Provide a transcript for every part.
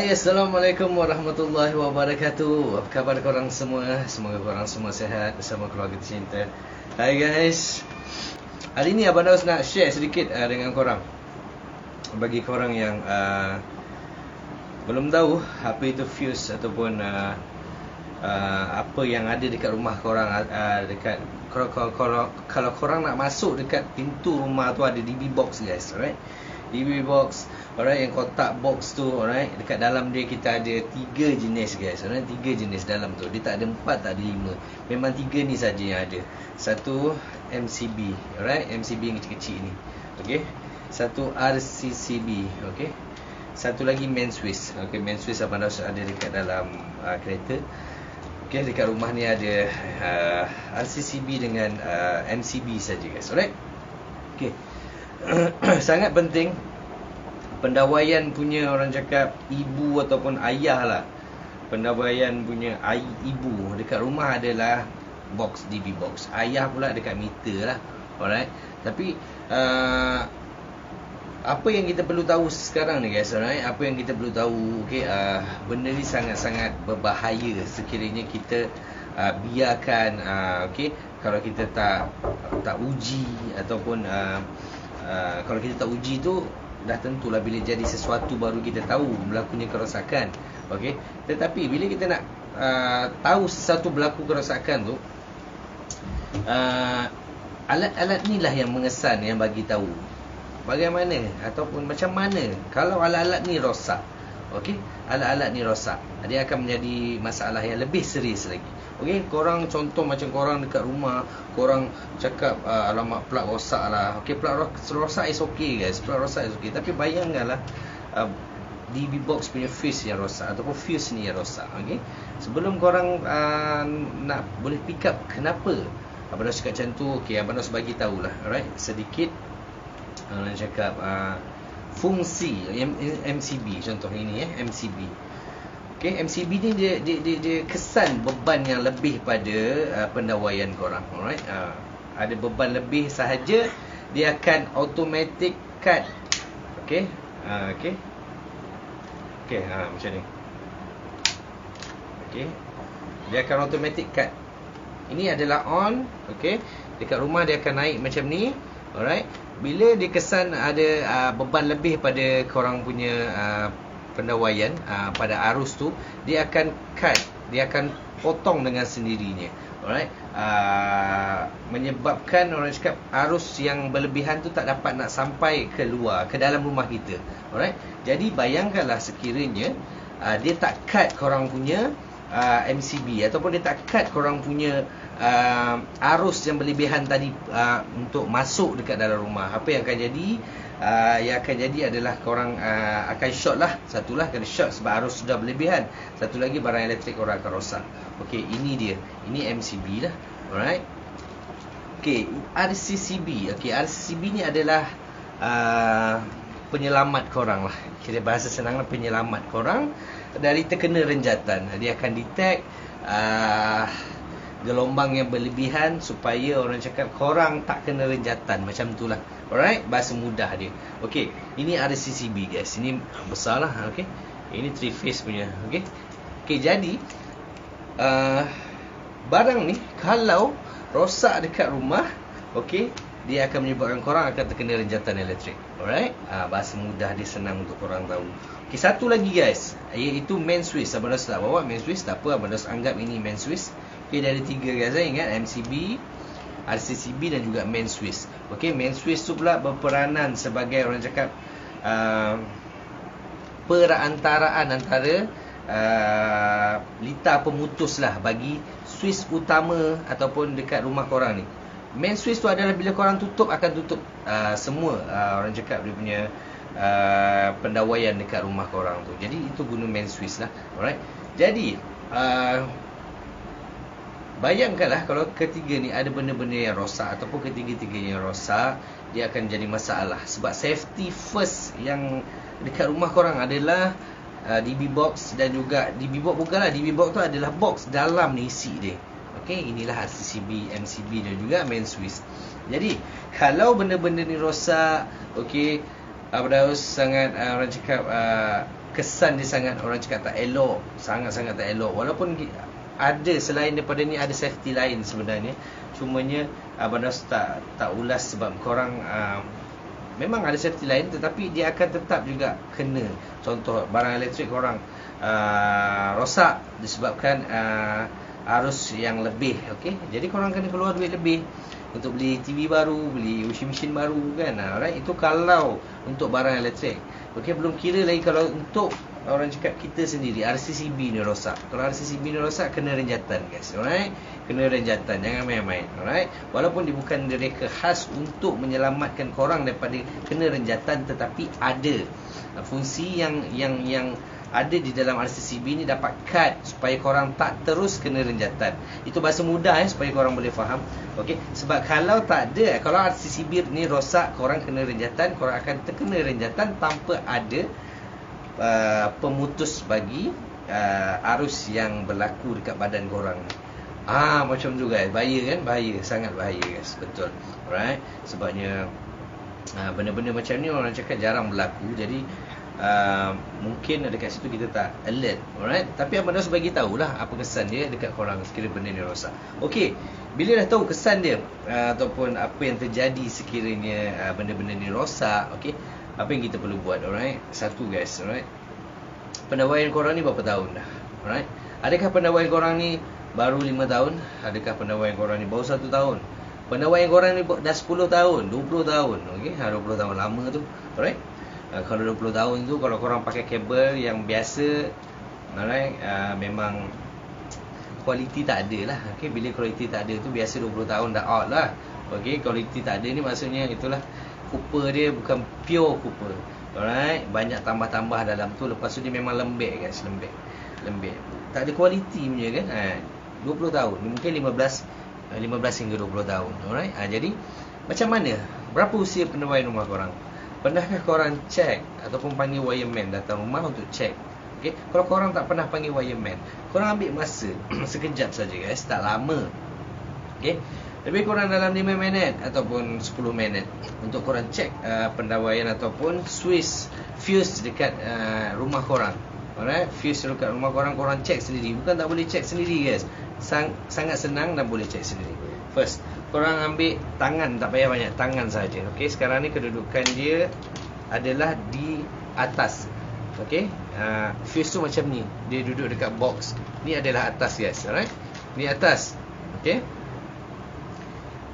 Hai, Assalamualaikum warahmatullahi wabarakatuh. Apa khabar korang semua? Semoga korang semua sihat bersama keluarga tercinta. Hai guys, hari ni Abang Daus nak share sedikit dengan korang. Bagi korang yang belum tahu apa itu fuse ataupun apa yang ada dekat rumah korang, dekat kalau korang nak masuk dekat pintu rumah tu ada DB box guys, alright? DB box, alright, yang kotak box tu, alright, dekat dalam dia kita ada 3 jenis guys, alright, 3 jenis dalam tu. Dia tak ada 4, tak ada 5. Memang 3 ni saja yang ada. Satu MCB, alright, MCB yang kecil-kecil ni. Okey. Satu RCCB, okey. Satu lagi main switch. Okey, main switch Abang Daus ada dekat dalam kereta. Okey, dekat rumah ni ada RCCB dengan MCB saja guys, alright. Okey. Sangat penting pendawaian punya, orang cakap ibu ataupun ayah lah, pendawaian punya ibu dekat rumah adalah box, DB box. Ayah pula dekat meter lah, alright. Tapi apa yang kita perlu tahu sekarang ni guys, alright, apa yang kita perlu tahu, okay, benda ni sangat-sangat berbahaya sekiranya kita biarkan, okay, kalau kita tak uji ataupun kalau kita tak uji tu, dah tentulah bila jadi sesuatu baru kita tahu berlakunya kerosakan. Okey. Tetapi bila kita nak tahu sesuatu berlaku kerosakan tu, alat-alat ni lah yang mengesan, yang bagi tahu bagaimana ataupun macam mana kalau alat-alat ni rosak. Okey, alat-alat ni rosak, dia akan menjadi masalah yang lebih serius lagi. Okey, korang contoh macam korang dekat rumah, korang cakap alamak plug rosak lah. Okey, plug rosak is okay guys, plug rosak is okay. Tapi bayangkanlah DB box punya fuse yang rosak ataupun fuse ni yang rosak. Okey, sebelum korang nak boleh pick up kenapa Abang Daus cakap macam tu, okey, Abang Daus bagi tahulah, alright, sedikit orang cakap fungsi MCB. Contoh ini MCB. Okay, MCB ni dia kesan beban yang lebih pada pendawaian korang, alright. Ada beban lebih sahaja, dia akan automatic cut. Okay, macam ni. Okay, dia akan automatic cut. Ini adalah on. Okay, dekat rumah dia akan naik macam ni, alright. Bila dia kesan ada beban lebih pada korang punya pendawaian pada arus tu, dia akan cut, dia akan potong dengan sendirinya, alright. Menyebabkan orang cakap arus yang berlebihan tu tak dapat nak sampai keluar ke dalam rumah kita, alright. Jadi bayangkanlah sekiranya dia tak cut korang punya MCB ataupun dia tak cut korang punya arus yang berlebihan tadi untuk masuk dekat dalam rumah, apa yang akan jadi? Yang akan jadi adalah korang akan short lah. Satulah kena short sebab arus sudah berlebihan. Satu lagi barang elektrik korang akan rosak. Okey, ini dia. Ini MCB lah, alright. Okey, RCCB. Okey, RCCB ni adalah penyelamat korang lah. Kira bahasa senangnya penyelamat korang dari terkena renjatan. Dia akan detect gelombang yang berlebihan supaya orang cakap korang tak kena renjatan. Macam itulah, alright, bahasa mudah dia. Okey, ini RCCB guys. Ini besar lah, okey. Ini 3 phase punya, okey. Okey, jadi barang ni kalau rosak dekat rumah, okey, dia akan menyebabkan korang akan terkena renjatan elektrik, alright. Bahasa mudah dia, senang untuk korang tahu. Okey, satu lagi guys, iaitu main switch. Abang Daus tak bawa main switch, tak apa, Abang Daus anggap ini main switch. Okey, dari 3 guys, ingat MCB, RCCB dan juga main switch. Okey, main switch tu pula berperanan sebagai orang cakap perantaraan antara litar pemutus lah bagi switch utama ataupun dekat rumah korang ni. Main switch tu adalah bila korang tutup, akan tutup semua orang cakap dia punya pendawaian dekat rumah korang tu. Jadi itu guna main switch lah, alright. Jadi bayangkanlah kalau ketiga ni ada benda-benda yang rosak ataupun ketiga-tiganya yang rosak, dia akan jadi masalah. Sebab safety first yang dekat rumah korang adalah DB box dan juga DB box, bukanlah DB box tu adalah box dalam ni isi dia. Okey, inilah RCCB, MCB dan juga main switch. Jadi kalau benda-benda ni rosak, okey, Abang Daus sangat orang cakap kesan dia sangat, orang cakap tak elok, sangat-sangat tak elok. Walaupun ada selain daripada ni, ada safety lain sebenarnya. Cumanya Abang Nas tak ulas sebab korang memang ada safety lain, tetapi dia akan tetap juga kena. Contoh barang elektrik korang rosak disebabkan arus yang lebih, okey. Jadi korang kena keluar duit lebih untuk beli TV baru, beli washing machine baru kan. Alright, itu kalau untuk barang elektrik. Okey, belum kira lagi kalau untuk orang cakap kita sendiri, RCCB ni rosak. Kalau RCCB ni rosak, kena renjatan guys. Alright, kena renjatan, jangan main-main. Alright, walaupun dia bukan direka khas untuk menyelamatkan korang daripada kena renjatan, tetapi ada fungsi yang ada di dalam RCCB ni dapat cut supaya korang tak terus kena renjatan. Itu bahasa mudah supaya korang boleh faham. Okey, sebab kalau tak ada, kalau RCCB ni rosak, korang kena renjatan, korang akan terkena renjatan tanpa ada pemutus bagi arus yang berlaku dekat badan korang. Macam tu guys, bahaya kan? Bahaya, sangat bahaya guys, betul. Alright, sebabnya benda-benda macam ni orang cakap jarang berlaku. Jadi mungkin dekat situ kita tak alert. Alright, tapi Abang Nas bagi tahulah apa kesan dia dekat korang sekiranya benda ni rosak. Okey, bila dah tahu kesan dia ataupun apa yang terjadi sekiranya benda-benda ni rosak, okey, apa yang kita perlu buat? Alright, satu guys, alright, pendawaian korang ni berapa tahun dah? Alright, adakah pendawaian korang ni baru 5 tahun? Adakah pendawaian korang ni baru 1 tahun? Pendawaian korang ni dah 10 tahun, 20 tahun. Okey, 20 tahun lama tu. Alright, kalau 20 tahun tu, kalau korang pakai kabel yang biasa, alright, memang kualiti tak ada lah. Okay, bila kualiti tak ada tu, biasa 20 tahun dah out lah. Okay, kualiti tak ada ni maksudnya itulah, cooper dia bukan pure cooper. Alright, banyak tambah-tambah dalam tu. Lepas tu dia memang lembek guys, lembek, tak ada kualiti punya kan. 20 tahun, mungkin 15 hingga 20 tahun. Alright, jadi macam mana, berapa usia pendawaian rumah korang? Pernahkah korang cek ataupun panggil wireman datang rumah untuk cek? Okay? Kalau korang tak pernah panggil wireman, korang ambil masa sekejap saja guys, tak lama. Okay? Lebih kurang dalam 5 minit ataupun 10 minit untuk korang cek pendawaian ataupun fuse dekat rumah korang. Alright, fuse dekat rumah korang, korang cek sendiri. Bukan tak boleh cek sendiri guys, sangat senang dan boleh cek sendiri. First, korang ambil tangan, tak payah banyak, tangan saja. Okey, sekarang ni kedudukan dia adalah di atas. Okey, fuse tu macam ni, dia duduk dekat box. Ni adalah atas guys, alright. Ni atas. Okey,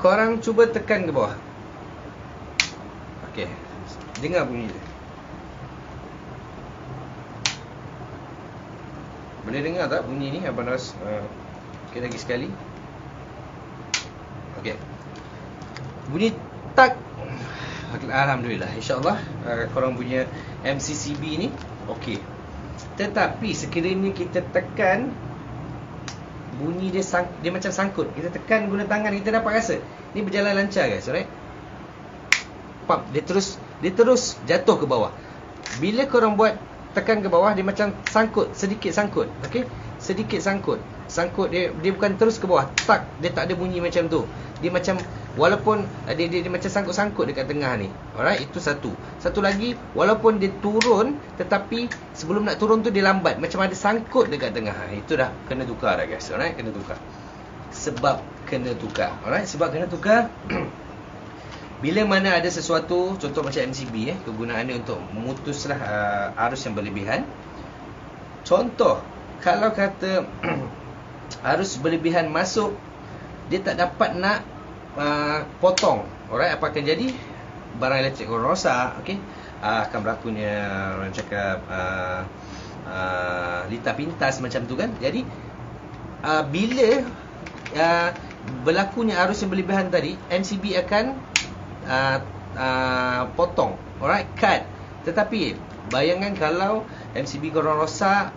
korang cuba tekan ke bawah. Okey, dengar bunyi dia. Boleh dengar tak bunyi ni Abang Nas? Okey, lagi sekali. Okey, bunyi tak. Alhamdulillah, insyaAllah korang punya MCCB ni okey. Tetapi sekiranya kita tekan, bunyi dia dia macam sangkut. Kita tekan guna tangan, kita dapat rasa ni berjalan lancar guys, alright. Pap, dia terus jatuh ke bawah. Bila korang buat tekan ke bawah, dia macam sangkut, sedikit sangkut. Okey, sedikit sangkut. Dia bukan terus ke bawah, tak, dia tak ada bunyi macam tu. Dia macam, walaupun dia macam sangkut-sangkut dekat tengah ni. Alright, itu satu lagi, walaupun dia turun, tetapi sebelum nak turun tu dia lambat, macam ada sangkut dekat tengah. Itu dah kena tukar dah guys. Alright, kena tukar. Sebab kena tukar bila mana ada sesuatu, contoh macam MCB, kegunaannya untuk memutuslah arus yang berlebihan. Contoh, kalau kata arus berlebihan masuk, dia tak dapat nak potong. Alright, apa akan jadi? Barang elektrik korang rosak. Okay, akan berlakunya, orang cakap litar pintas macam tu kan. Jadi bila berlakunya arus yang berlebihan tadi, MCB akan potong. Alright, cut. Tetapi bayangkan kalau MCB korang rosak,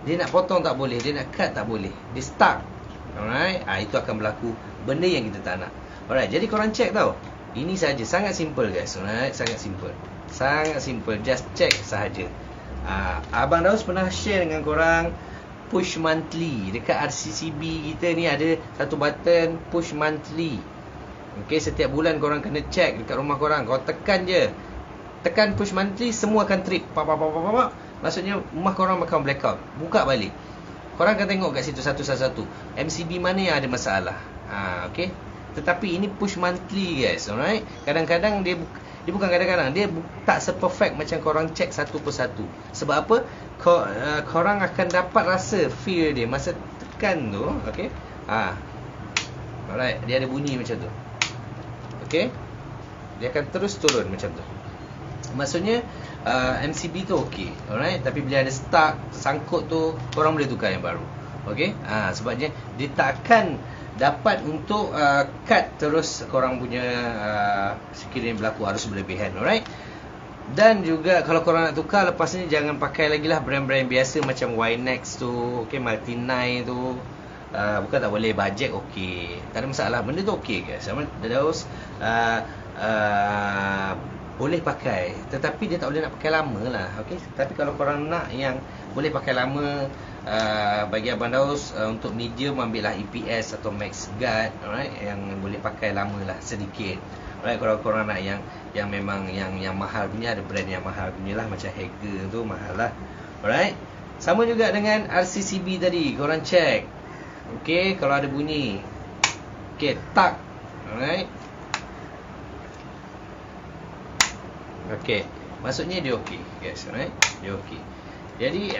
dia nak potong tak boleh, dia nak cut tak boleh, dia stuck. Alright, itu akan berlaku benda yang kita tak nak. Alright, jadi korang check tau. Ini saja, sangat simple guys. Alright, sangat simple, just check sahaja. Abang Daus pernah share dengan korang push monthly. Dekat RCCB kita ni ada satu button push monthly. Okay, setiap bulan korang kena check dekat rumah korang. Kau tekan je, tekan push monthly, semua akan trip. Maksudnya rumah korang bakal blackout. Buka balik, korang akan tengok kat situ satu-satu MCB mana yang ada masalah. Okay. Tetapi ini push monthly guys, alright. Kadang-kadang dia bukan kadang-kadang, dia tak seperfect macam korang check satu persatu. Sebab apa? Korang akan dapat rasa feel dia masa tekan tu. Okay. Alright, dia ada bunyi macam tu. Okay. Dia akan terus turun macam tu. Maksudnya MCB tu okey, alright. Tapi bila ada stuck, sangkut tu, korang boleh tukar yang baru. Okey. Sebabnya dia takkan dapat untuk cut terus korang punya sekiranya berlaku arus berlebihan, alright. Dan juga kalau korang nak tukar, lepas ni jangan pakai lagi lah brand-brand biasa macam Ynex tu, okey, Multi9 tu. Bukan tak boleh, bajet okey, tak ada masalah, benda tu okey guys. Daus boleh pakai, tetapi dia tak boleh nak pakai lama lah. Okay? Tapi kalau korang nak yang boleh pakai lama, bagi Abang Daus, untuk medium ambil lah EPS atau Max Guard, alright, yang boleh pakai lama lah sedikit. Alright, kalau korang nak yang memang yang mahal punya, ada brand yang mahal punya lah, macam Hager tu mahal lah. Alright. Sama juga dengan RCCB tadi, korang check. Okay, kalau ada bunyi, okay, tak. Alright. Okay, maksudnya dia okey guys, alright. Dia okey. Jadi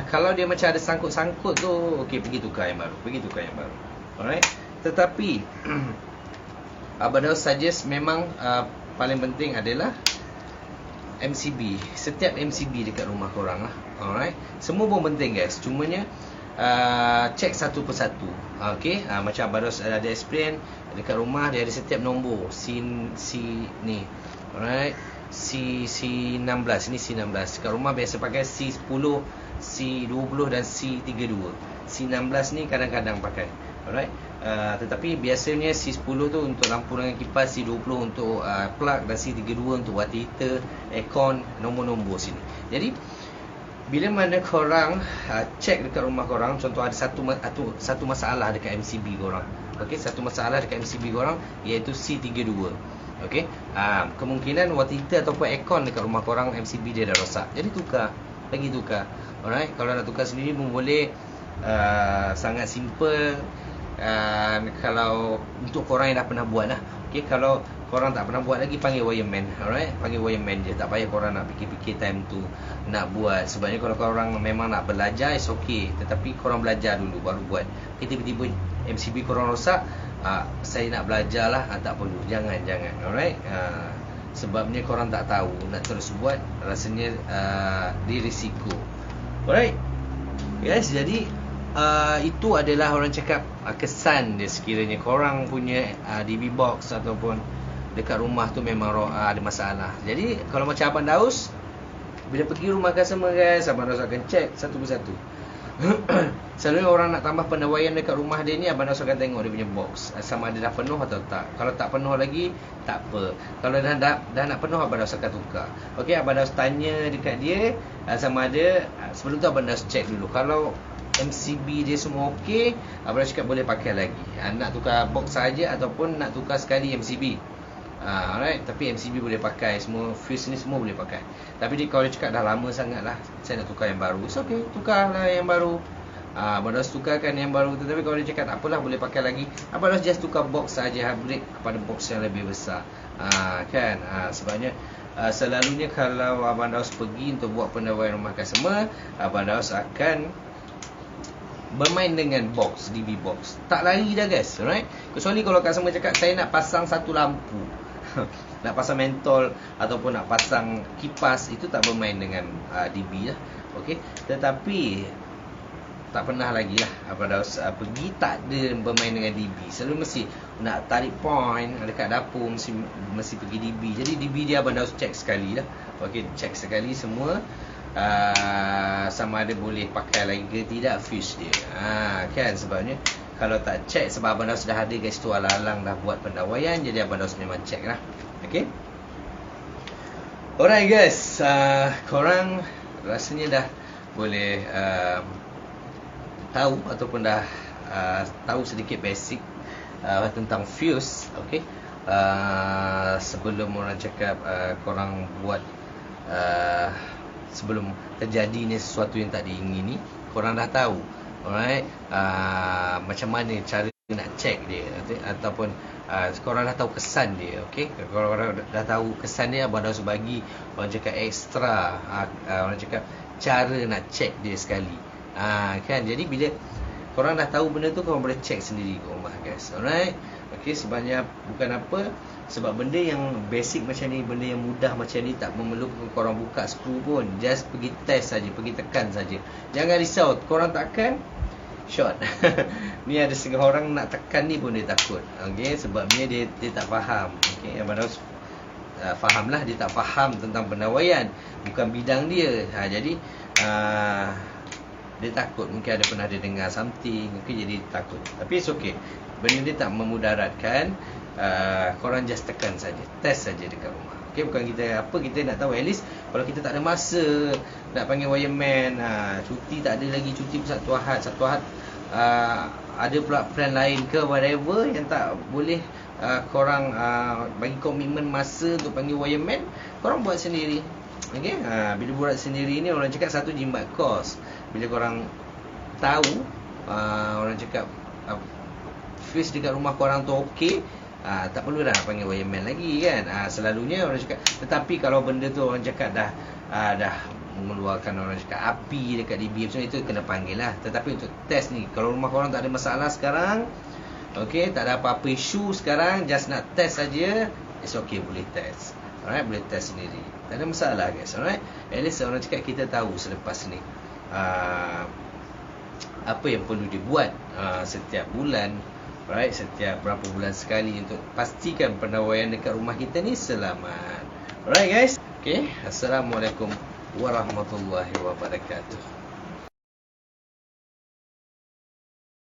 kalau dia macam ada sangkut-sangkut tu, okey, pergi tukar yang baru. Alright. Tetapi Abang Daus suggest memang paling penting adalah MCB. Setiap MCB dekat rumah korang lah. Alright. Semua pun penting guys. Cumanya check satu persatu. Okey, macam Abang Daus ada explain, dekat rumah dia ada setiap nombor C ni. Alright. C16, ini C16. Kat rumah biasa pakai C10, C20 dan C32. C16 ni kadang-kadang pakai. Alright. Tetapi biasanya C10 tu untuk lampu dengan kipas, C20 untuk plug, dan C32 untuk water heater, aircon, nombor-nombor sini. Jadi bila mana korang check dekat rumah korang, contoh ada satu masalah dekat MCB korang. Okey, satu masalah dekat MCB korang iaitu C32. Okey, kemungkinan water heater ataupun aircon dekat rumah korang MCB dia dah rosak. Jadi tukar, lagi tukar. Alright, kalau nak tukar sendiri pun boleh. Sangat simple. Kalau untuk korang yang dah pernah buat lah. Okey, kalau korang tak pernah buat lagi, panggil wireman. Alright, panggil wireman je. Tak payah korang nak fikir-fikir time tu nak buat. Sebabnya kalau korang memang nak belajar, is okay. Tetapi korang belajar dulu baru buat. Tiba-tiba MCB korang rosak, saya nak belajar lah, tak perlu. Jangan. Alright. Sebabnya korang tak tahu, nak terus buat, rasanya dia risiko. Alright guys, jadi itu adalah orang cakap kesan dia sekiranya korang punya DB box ataupun dekat rumah tu memang ada masalah. Jadi kalau macam Abang Daus, bila pergi rumah customer guys, Abang Daus akan check satu persatu. Selalunya orang nak tambah pendawaian dekat rumah dia ni, Abang Daus akan tengok dia punya box, sama ada dah penuh atau tak. Kalau tak penuh lagi, tak apa. Kalau dah nak penuh, Abang Daus akan tukar. Okey, Abang Daus tanya dekat dia sama ada, sebelum tu Abang Daus check dulu. Kalau MCB dia semua okey, Abang Daus cakap boleh pakai lagi. Nak tukar box saja ataupun nak tukar sekali MCB. Alright, tapi MCB boleh pakai, semua fuse ni semua boleh pakai. Tapi dia kalau dia cakap dah lama sangat lah, saya nak tukar yang baru, it's okay, tukarlah yang baru. Abang Daus tukarkan yang baru. Tetapi kalau dia cakap tak apalah, boleh pakai lagi, Abang Daus just tukar box saja, upgrade kepada box yang lebih besar. Kan, sebabnya selalunya kalau Abang Daus pergi untuk buat pendawaian rumah customer, Abang Daus akan bermain dengan box, DB box. Tak lari dah guys, alright. Kecuali kalau customer cakap saya nak pasang satu lampu, nak pasang mentol ataupun nak pasang kipas, itu tak bermain dengan DB lah. Okey, tetapi tak pernah lagi lah Abang Daus pergi tak ada bermain dengan DB. Selalu mesti nak tarik point dekat dapur, mesti pergi DB. Jadi DB dia Abang Daus check sekali lah. Okey, check sekali semua, sama ada boleh pakai lagi ke tidak fuse dia. Kan, sebabnya kalau tak check, sebab Abang Daus dah ada guys tu alang-alang dah buat pendawaian, jadi Abang Daus memang check lah. Okey, alright guys, korang rasanya dah boleh tahu ataupun dah tahu sedikit basic tentang fuse. Okey, sebelum orang cakap korang buat sebelum terjadi ni sesuatu yang tak diingini, korang dah tahu, alright, macam mana cara nak check dia, ataupun korang dah tahu kesan dia, okey. Korang dah tahu kesan dia, abang dah bagi orang cakap ekstra, orang cakap cara nak check dia sekali. Kan, jadi bila korang dah tahu benda tu, korang boleh check sendiri kat rumah, guys. Alright. Okey, sebanyak bukan apa, sebab benda yang basic macam ni, benda yang mudah macam ni tak memerlukan korang buka skru pun. Just pergi test saja, pergi tekan saja. Jangan risau, korang takkan short. Ni ada setengah orang nak tekan ni pun dia takut. Okey, sebab dia tak faham. Okey, abang harus fahamlah, dia tak faham tentang pendawaian, bukan bidang dia. Jadi dia takut, mungkin ada pernah dia dengar something, mungkin jadi takut. Tapi it's okay, benda dia tak memudaratkan. Korang just tekan saja, test saja dekat rumah. Okay, bukan kita nak tahu. At least kalau kita tak ada masa nak panggil wireman, cuti tak ada lagi, cuti Satu Ahad ada pula plan lain ke whatever yang tak boleh korang bagi komitmen masa untuk panggil wireman, korang buat sendiri. Okay, bila buat sendiri ni, orang cakap satu jimat kos. Bila korang tahu, orang cakap fix dekat rumah korang tu okey, tak perlu dah panggil wireman lagi kan. Selalunya orang cakap, tetapi kalau benda tu orang cakap dah mengeluarkan orang cakap api dekat DB macam itu, kena panggil lah. Tetapi untuk test ni, kalau rumah korang tak ada masalah sekarang, okey, tak ada apa-apa isu sekarang, just nak test saja, it's okay, boleh test. Alright, boleh test sendiri, tak ada masalah, guys. Alright, at least orang cakap kita tahu selepas ni apa yang perlu dibuat setiap bulan. Alright, setiap berapa bulan sekali, untuk pastikan pendawaian dekat rumah kita ni selamat. Alright, guys. Okay, Assalamualaikum warahmatullahi wabarakatuh.